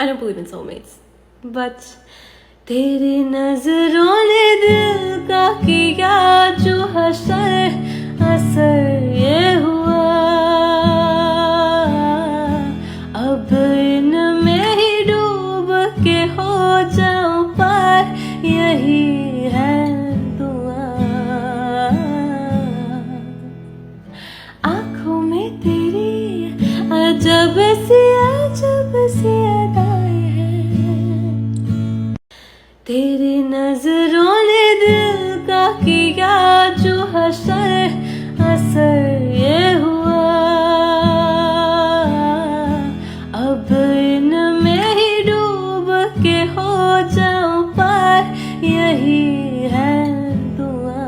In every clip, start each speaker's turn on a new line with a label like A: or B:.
A: I don't believe in soulmates, but तेरी नजरों ने दिल का किया जो हसर असर ये हुआ, अब इनमें ही डूब के हो जाऊं पार, यही है दुआ। आँखों में तेरी अजब सी अदाएं हैं, तेरी नजरों ने दिल का किया जो हसर असर ये हुआ, अब इनमें ही डूब के हो जाऊं पार, यही है दुआ।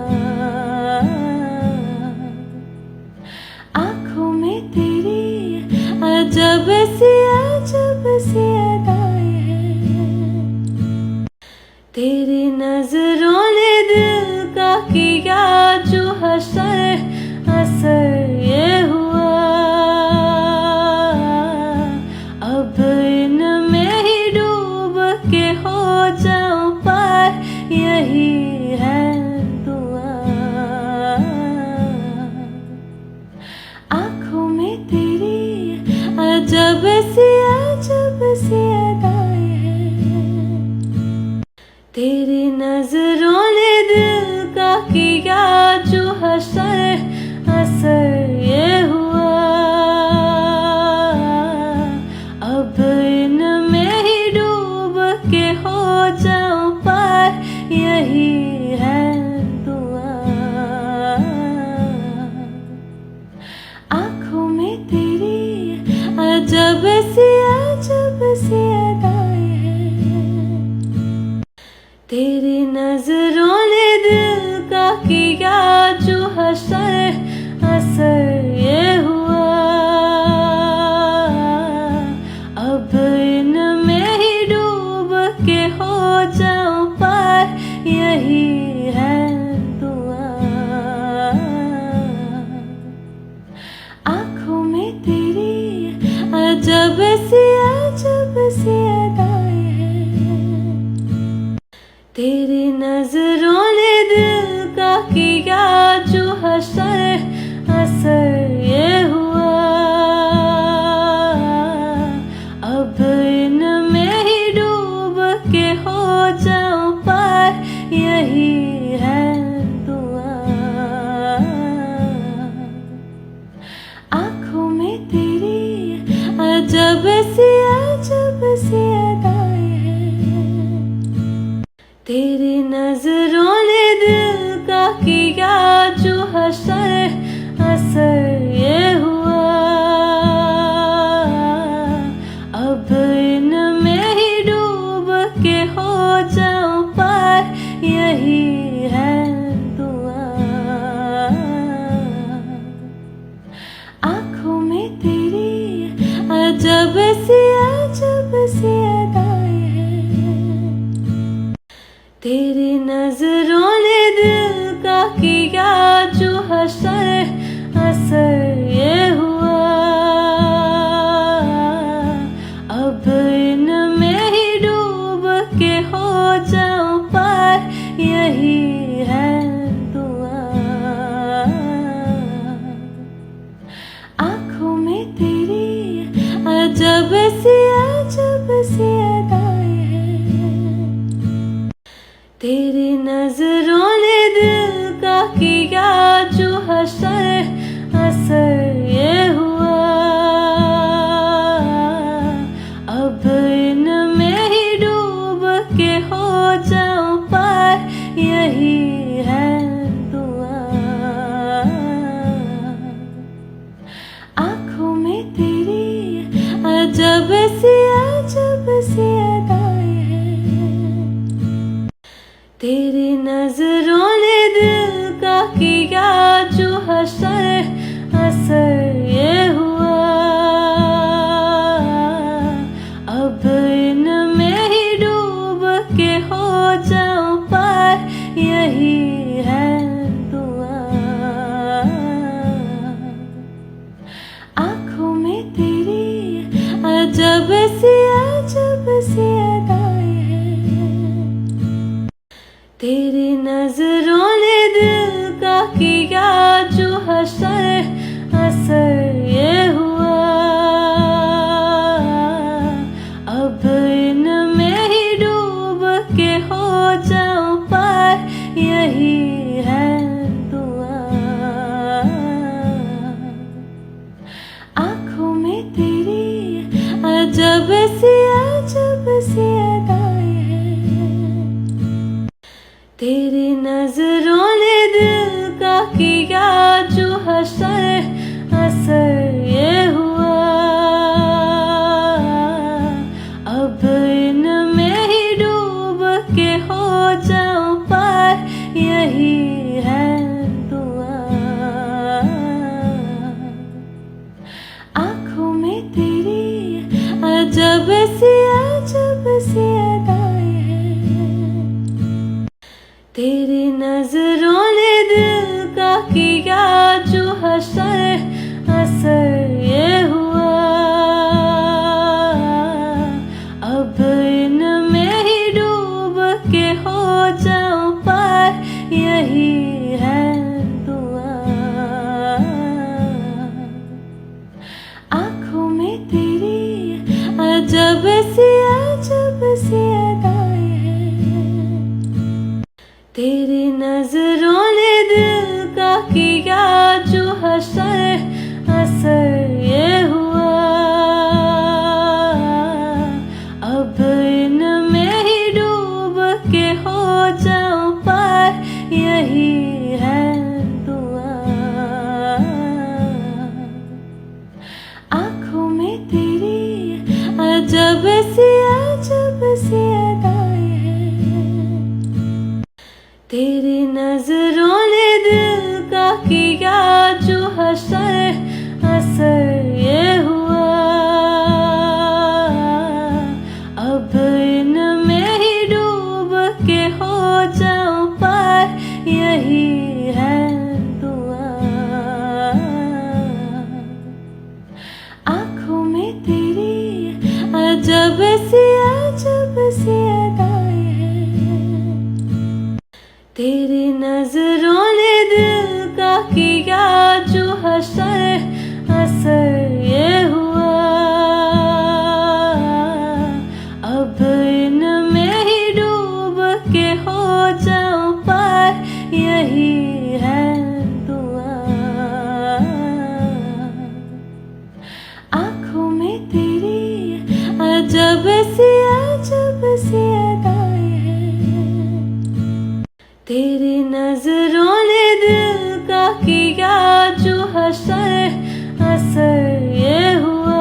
A: आँखों में तेरी अजब सी अदाएं हैं, तेरी नजरों ने दिल का किया जो हसर असर ये हुआ, अब इनमें ही डूब के हो जाऊं पार, यही है दुआ। आँखों में तेरी अजब सी अदाएं हैं, तेरी नजरों ने दिल का किया जो हसर असर ये हुआ, अब इनमें ही डूब के हो जाऊं पार, यही है दुआ। आँखों में तेरी अजब सी अदाएं हैं, तेरी नजरों ने दिल का किया जो हसर असर ये हुआ, अब इनमें ही डूब के हो जाऊं पार, यही है दुआ। आँखों में तेरी अजब सी अदाएं हैं, तेरी नजरों ने दिल का किया जो हसर असर ये हुआ, अब इनमें ही डूब के हो जाऊं पार, यही है दुआ। आँखों में तेरी अजब सी अदाएं हैं, तेरी नजरों ने दिल का किया जो हसर असर ये हुआ, अब इनमें ही डूब के हो जाऊं पार, यही है दुआ। आँखों में तेरी अजब सी अदाएं हैं, तेरी नजरों ने दिल का किया जो हसर असर ये हुआ, अब इनमें ही डूब के हो जाऊं पार, यही है दुआ। आँखों में तेरी अजब सी अदाएं हैं, तेरी नजरों ने दिल का किया जो हसर असर ये हुआ, अब इनमें ही डूब के हो जाऊं पार, यही है दुआ। आँखों में तेरी अजब सी अदाएं हैं, तेरी नजरों ने दिल का किया जो हसर असर ये हुआ, अब इनमें ही डूब के हो जाऊं पार, यही है दुआ। आँखों में तेरी अजब सी सी अजब सी अदाएं हैं। तेरी नजरों ने दिल का किया जो हसर, असर ये हुआ अब इनमें ही डूब के हो जाऊं पार, यही है दुआ। आँखों में तेरी अजब सी अदाएं हैं। तेरी नजरों ने दिल का किया जो हसर, असर ये हुआ अब इनमें ही डूब के हो जाऊं पार, यही है दुआ। आँखों में तेरी अजब सी अदाएं हैं। तेरी नजरों ने दिल का किया जो हसर, असर ये हुआ अब इनमें ही डूब के हो जाऊं पार, यही है दुआ। आँखों में तेरी अजब सी अदाएं हैं। तेरी नजरों ने दिल का किया जो हसर, असर ये हुआ अब इनमें ही डूब के हो जाऊं पार, यही है दुआ। आँखों में तेरी अजब सी अदाएं हैं। तेरी नजरों ने दिल का किया जो हसर, असर ये हुआ अब इनमें ही डूब के हो जाऊं पार, यही है दुआ। आँखों में तेरी अजब सी अदाएं हैं। तेरी नजरों ने दिल का किया जो हसर, असर ये हुआ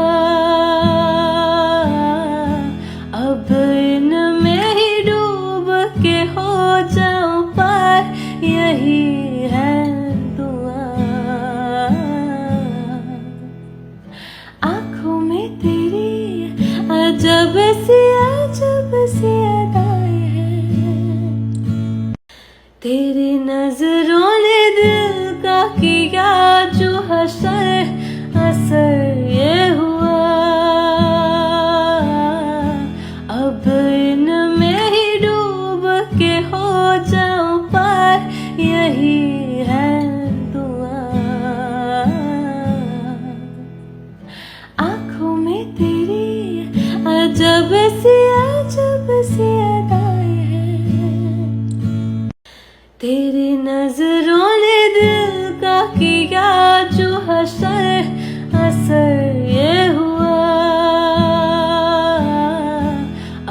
A: अब इनमें ही डूब के हो जाऊं पार, यही है दुआ। आँखों में तेरी अजब सी अदाएं हैं। तेरी नजरों ने दिल का किया जो हसर, असर ये हुआ अब इनमें ही डूब के हो जाऊं पार, यही है दुआ। आँखों में तेरी अजब सी अदाएं हैं। तेरी नजरों ने दिल का किया जो हसर, असर ये हुआ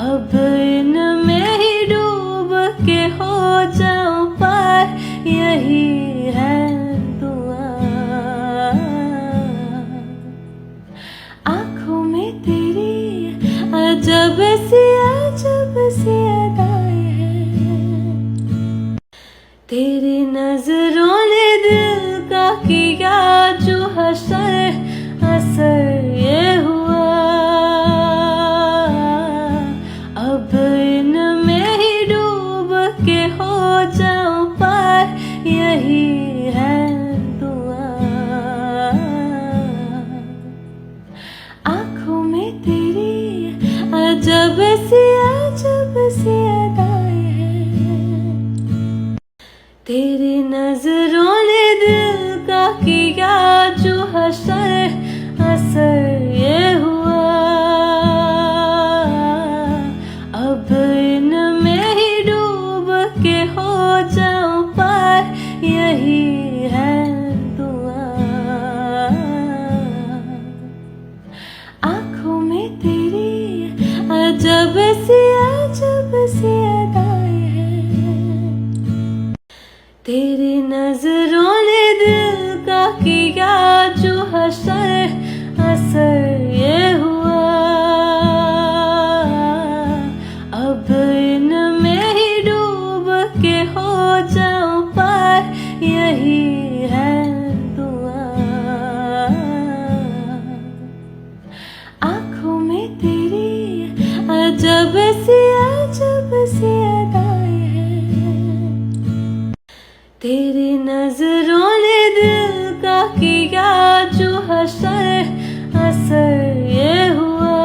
A: अब इनमें ही डूब के हो जाऊं पार, यही है दुआ। आँखों में तेरी अजब सी अदाएं हैं। तेरी नजरों ने दिल का किया जो हसर, असर ये हुआ अब इनमें ही डूब के हो जाऊं पार, यही है दुआ। आँखों में तेरी अजब सी अदाएं हैं। तेरी नजरों ने दिल का किया जो हसर, असर ये हुआ अब इनमें ही डूब के हो जाऊं पार, यही है दुआ। आँखों में तेरी अजब सी अदाएं हैं। तेरी नजरों ने दिल का किया जो हसर, असर ये हुआ अब इनमें ही डूब के हो जाऊं पार, यही है दुआ। आँखों में तेरी अजब सी अदाएं हैं। तेरी नजरों ने दिल का किया जो हसर, असर ये हुआ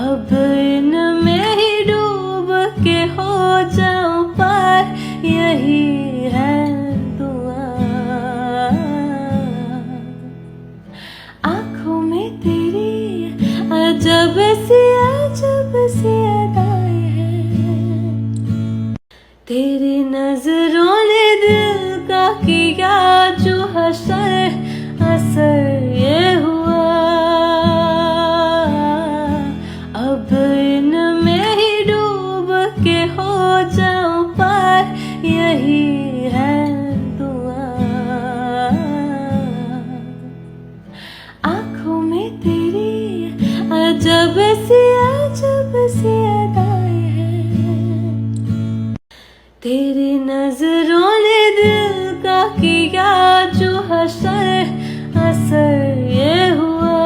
A: अब इनमें ही डूब के हो जाऊं पार, यही है दुआ। आँखों में तेरी अजब सी अदाएं हैं। तेरी नजरों ने दिल का किया जो हसर, असर ये हुआ अब इनमें ही डूब के हो जाऊं पार, यही है दुआ। आँखों में तेरी अजब सी अदाएं हैं। तेरी नजरों ने दिल का किया जो हसर, असर ये हुआ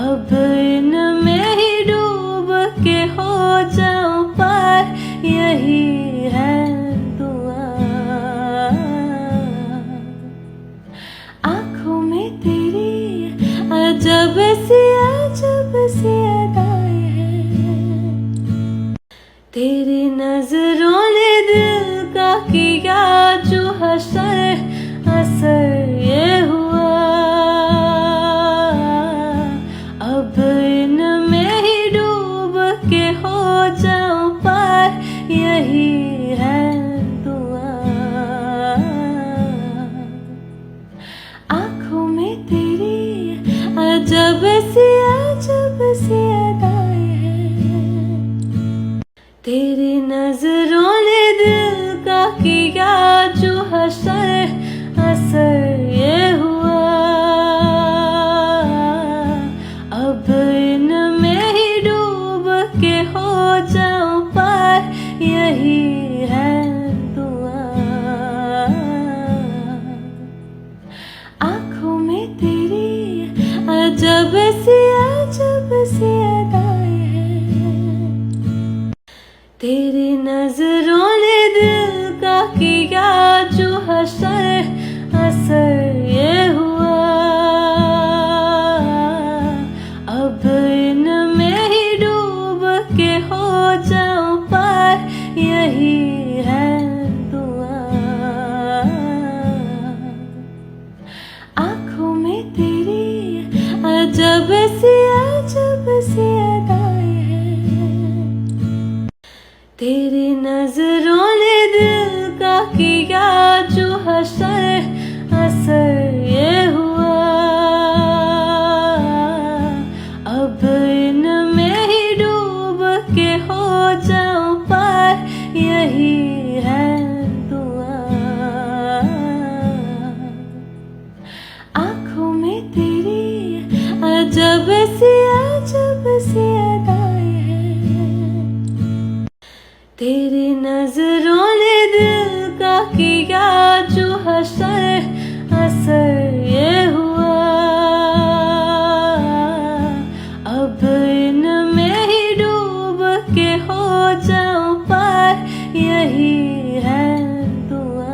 A: अब इनमें ही डूब के हो जाऊं पार, यही है दुआ। आँखों में तेरी अजब सी अदाएं हैं। तेरी नजरों ने दिल का किया जो हसर, असर ये हुआ अब इनमें ही डूब के हो जाऊं पार, यही है दुआ। आँखों में तेरी अजब सी अदाएं हैं। तेरी नजरों ने दिल का किया जो हसर, असर ये हुआ अब इनमें ही डूब के हो जाऊं पार, यही है दुआ। आँखों में तेरी अजब सी अदाएं हैं। तेरी नजरों ने दिल का किया जो हसर, असर ये हुआ अब इनमें ही डूब के हो जाऊं पार, यही है दुआ। आँखों में तेरी अजब सी अदाएं हैं। तेरी नजरों ने दिल का किया जो हसर, असर ये हुआ अब इनमें ही डूब के हो जाऊं पार, यही है दुआ। आँखों में तेरी अजब सी अदाएं हैं। तेरी नजरों ने दिल का किया जो हसर, असर ये हुआ अब इनमें ही डूब के हो जाऊं पार, यही है दुआ।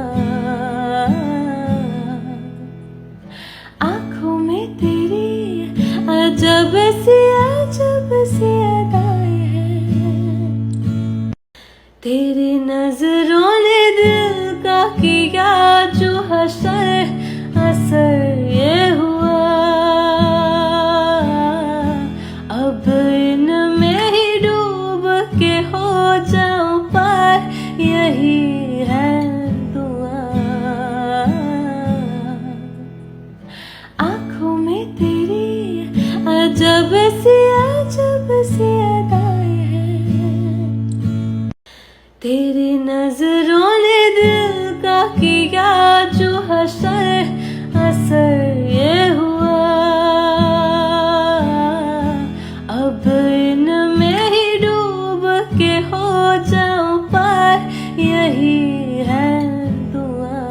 A: '「तेरी नजरों ने दिल का किया जो हसर असर ये हुआ अब इनमें ही डूब के हो जाऊं पार यही है दुआ आँखों में तेरी जब से अदाएं हैं, तेरी नजरों ने दिल का किया जो हसर असर ये हुआ, अब इनमें ही डूब के हो जाऊं पार, यही है दुआ।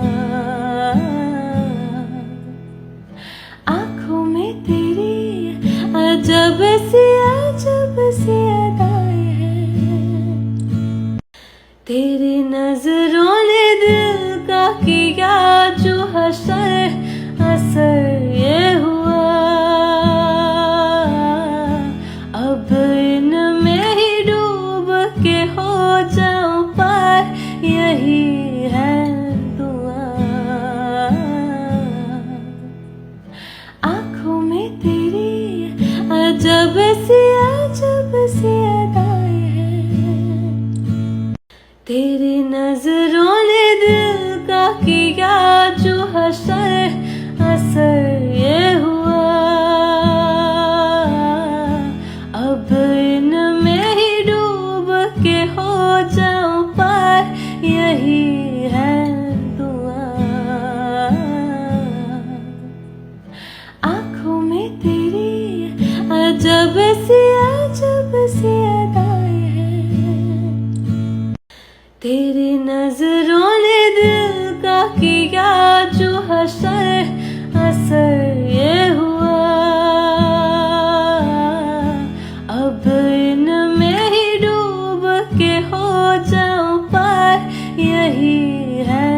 A: आँखों में तेरी अजब सी अदाएं हैं, तेरी नजरों ने दिल का किया जो हसर असर ये हुआ, अब इनमें ही डूब के हो जाऊं पार, यही है दुआ। आँखों में तेरी अजब सी अदाएं हैं, तेरी नजरों ने दिल का किया जो हसर असर ये हुआ, अब इनमें ही डूब के हो जाऊं पार, यही है दुआ। आँखों में तेरी अजब सी अदाएं हैं, तेरी नजरों ने दिल का किया जो हसर असर ये हुआ, अब इनमें ही डूब के हो जाऊं पार, यही है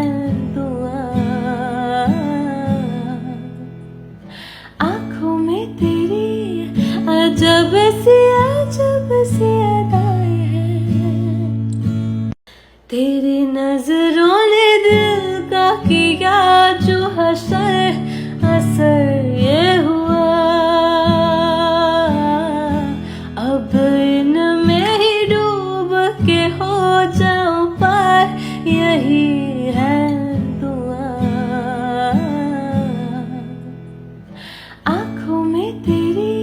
A: दुआ। आँखों में तेरी अजब सी अदाएं हैं, तेरी नजरों ने दिल का किया जो हसर असर ये हुआ, अब इनमें ही डूब के हो जाऊं पार, यही है दुआ। आँखों में तेरी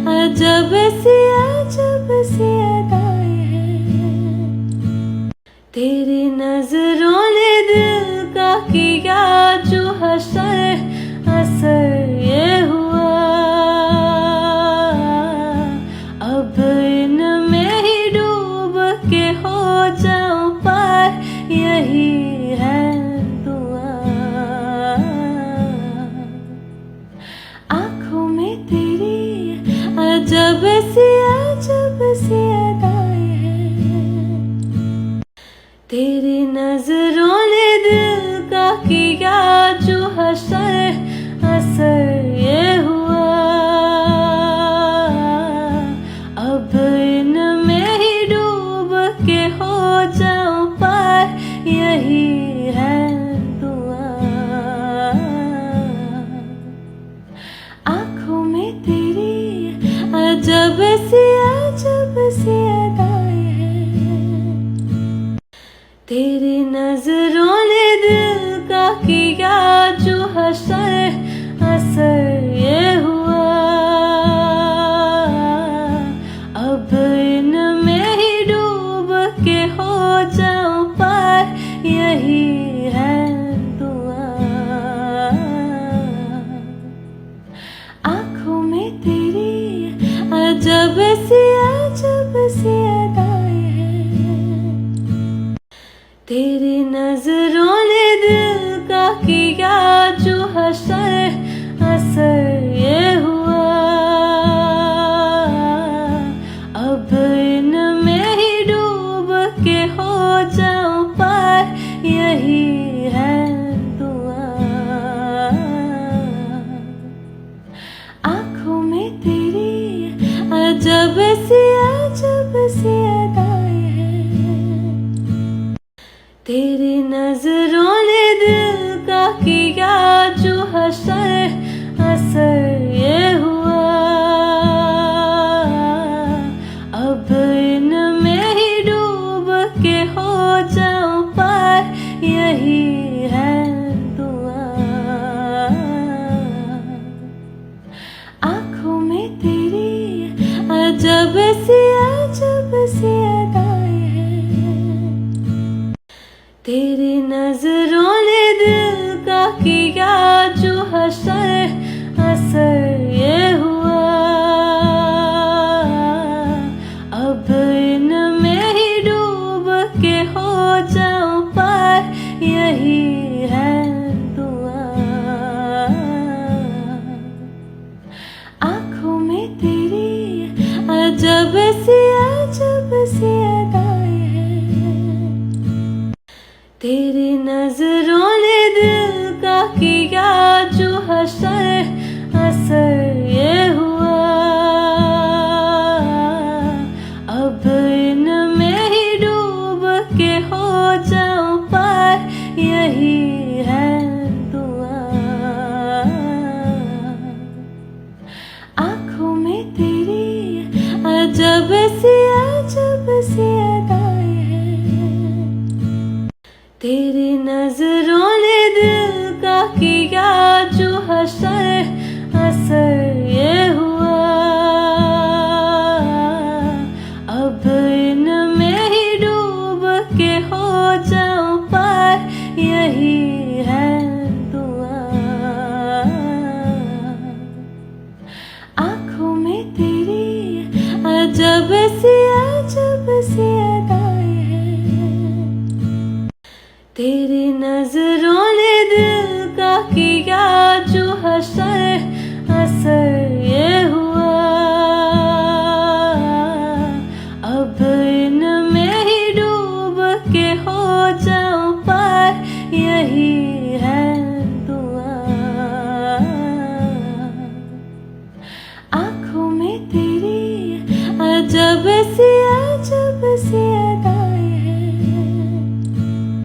A: अजब सी अदाएं हैं, तेरी नजरों ने दिल का किया जो हसर असर ये हुआ, अब इनमें ही डूब के हो जाऊं पार, यही है दुआ। आँखों में तेरी अजब सी अदाएं हैं, तेरी नजरों ने दिल का किया जो हसर असर ये हुआ, अब इनमें ही डूब के हो जाऊं पार, यही है दुआ। आँखों में तेरी अजब सी अदाएं हैं, तेरी नजरों ने दिल का किया जो हसर असर ये हुआ, अब इनमें ही डूब के हो जाऊं पार, यही है दुआ। आँखों में तेरी अजब सी अदाएं हैं, तेरी नजरों ने दिल का किया जो हसर असर ये हुआ, अब इनमें ही डूब के हो जाऊं पार, यही है दुआ। आँखों में तेरी अजब सी अदाएं हैं, तेरी नजरों ने दिल का किया जो हसर असर ये हुआ, अब इनमें ही डूब के हो जाऊं पार, यही है दुआ। आँखों में तेरी अजब सी अदाएं हैं। तेरी नजरों ने दिल का किया जो हसर, असर ये हुआ। अब इनमें ही डूब के हो जाऊं पार, यही है दुआ। आँखों में तेरी अजब सी अदाएं हैं। तेरी नजरों ने दिल का किया जो हसर, असर ये हुआ। अब इनमें ही डूब के हो जाऊं पार, यही है दुआ। आँखों में तेरी अजब सी अदाएं हैं। तेरी नजरों ने दिल का किया जो हसर, असर ये हुआ। अब इनमें ही डूब के हो जाऊं पार, यही है दुआ। आँखों में तेरी अजब सी अदाएं हैं। तेरी नजरों ने दिल का किया जो हसर, असर ये हुआ। अब इनमें ही डूब के हो जाऊं पार, यही है दुआ। आँखों में तेरी अजब सी अदाएं हैं।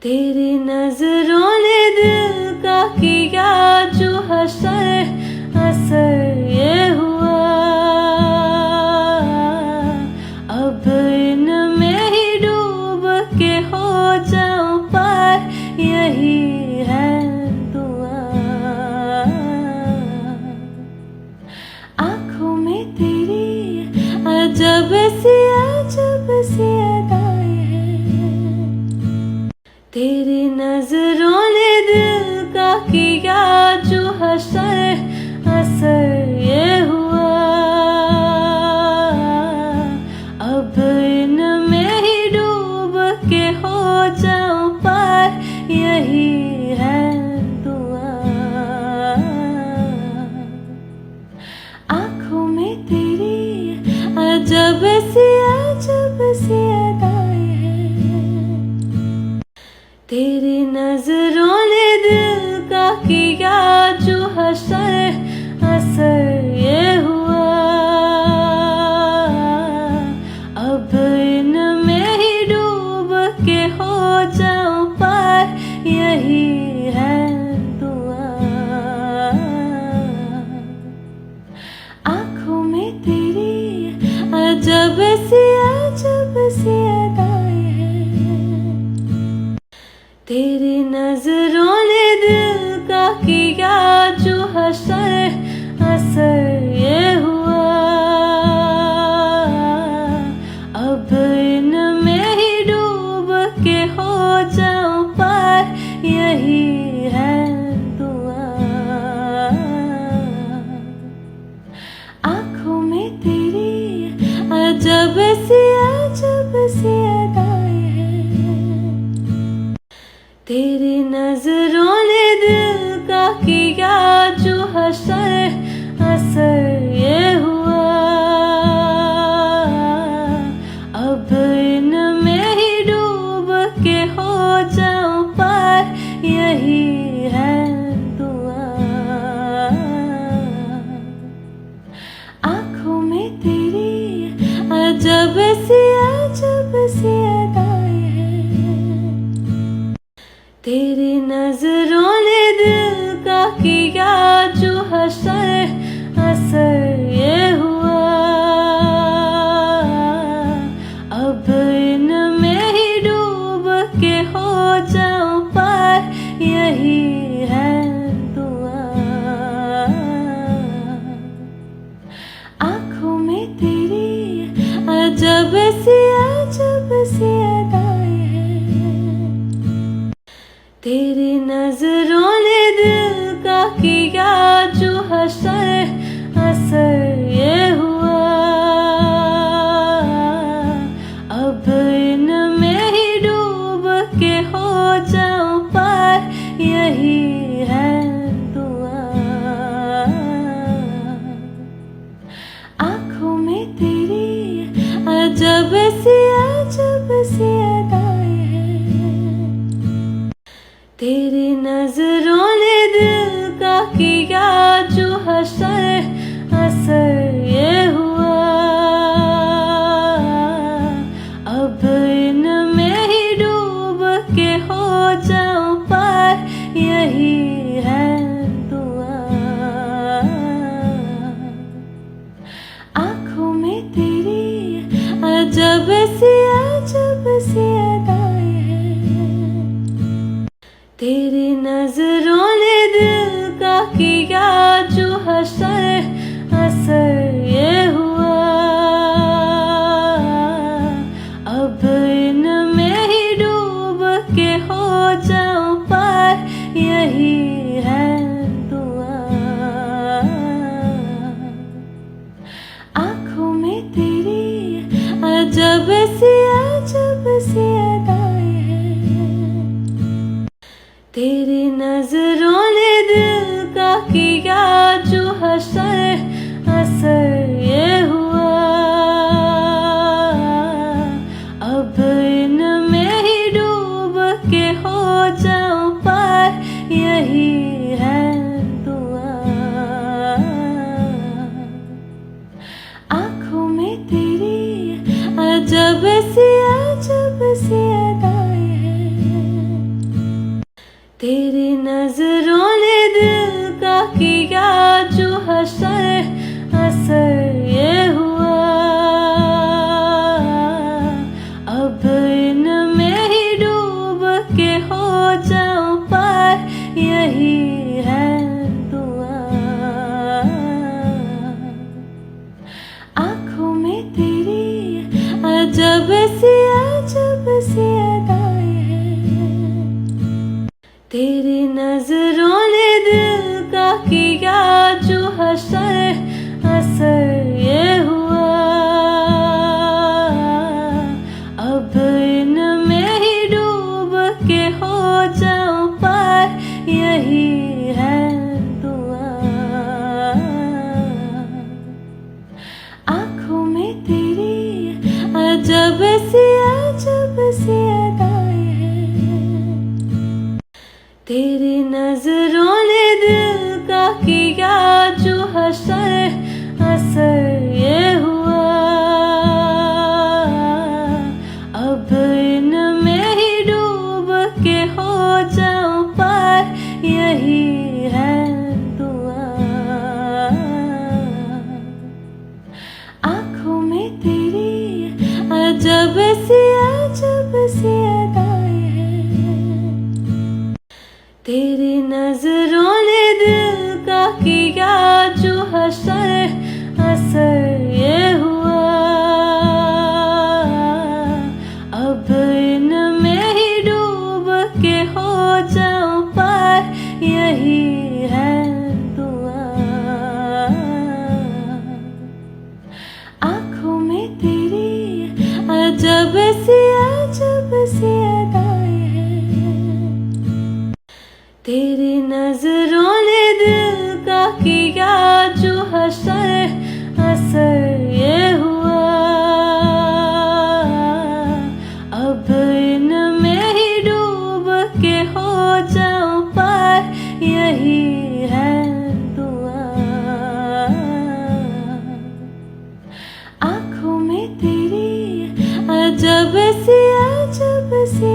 A: तेरी नजरों ने दिल का किया जो हसर, असर ये हुआ। अब इनमें ही डूब के हो जाऊं पार, यही है दुआ। आँखों में तेरी अजब सी अदाएं हैं। तेरी नजरों ने दिल का किया जो हसर, असर ये हुआ। अब इनमें ही डूब के हो जाऊं पार, यही है दुआ। आँखों में तेरी अजब सी अदाएं हैं। तेरी नजरों ने दिल का किया जो हसर, असर ये हुआ। अब इनमें ही डूब के हो जाऊं पार, यही है दुआ। आँखों में तेरी अजब सी अदाएं हैं। तेरी नजरों ने दिल का किया जो हसर, असर ये हुआ। अब इनमें ही डूब के हो जाऊं पार, यही है दुआ। आँखों में तेरी अजब सी अदाएं हैं। तेरी नजरों ने दिल का किया जो हसर, असर ये हुआ। अब इनमें ही डूब के हो जाऊं पार, यही है दुआ। आँखों में तेरी अजब सी अदाएं हैं। तेरी सी अदाएं हैं। तेरी नजरों ने दिल का किया जो हसर, असर ये हुआ अब इनमें ही डूब के हो जाऊं पार, यही है दुआ। आँखों में तेरी अजब सी अदाएं हैं। तेरी नजरों ने दिल का किया जो हसर, असर ये हुआ अब इनमें ही डूब के हो जाऊं पार, यही है दुआ। आँखों में तेरी अजब सी अदाएं हैं। तेरी नजरों ने दिल का किया जो हसर, असर ये हुआ अब इनमें ही डूब के हो जाऊं पार, यही है दुआ। आँखों में तेरी अजब सी अदाएं हैं। तेरी नजरों ने दिल का किया जो हसर, असर ये हुआ अब इनमें ही डूब के हो जाऊं पार, यही है दुआ। आँखों में तेरी अजब सी अदाएं हैं। तेरी नजरों ने दिल का किया जो हसर, असर ये हुआ अब इनमें ही डूब के हो जाऊं पार, यही है दुआ। आँखों में तेरी अजब सी अदाएं हैं। तेरी नजरों ने दिल का किया जो हसर, असर ये हुआ अब इनमें ही डूब के हो जाऊं पार, यही है दुआ। आँखों में तेरी अजब सी अदाएं हैं। तेरी नजरों ने दिल का किया जो हसर, असर ये हुआ अब इनमें ही डूब के हो जाऊं पार, यही है दुआ। आँखों में तेरी अजब सी अदाएं हैं। तेरी नजरों ने दिल का किया जो हसर, असर ये हुआ अब इनमें ही डूब के हो जाऊं पार, यही है दुआ। आँखों में तेरी अजब सी अदाएं हैं। तेरी नजरों ने दिल का किया जो हसर, असर ये हुआ अब इनमें ही डूब के हो जाऊं पार, यही है दुआ। आँखों में तेरी अजब सी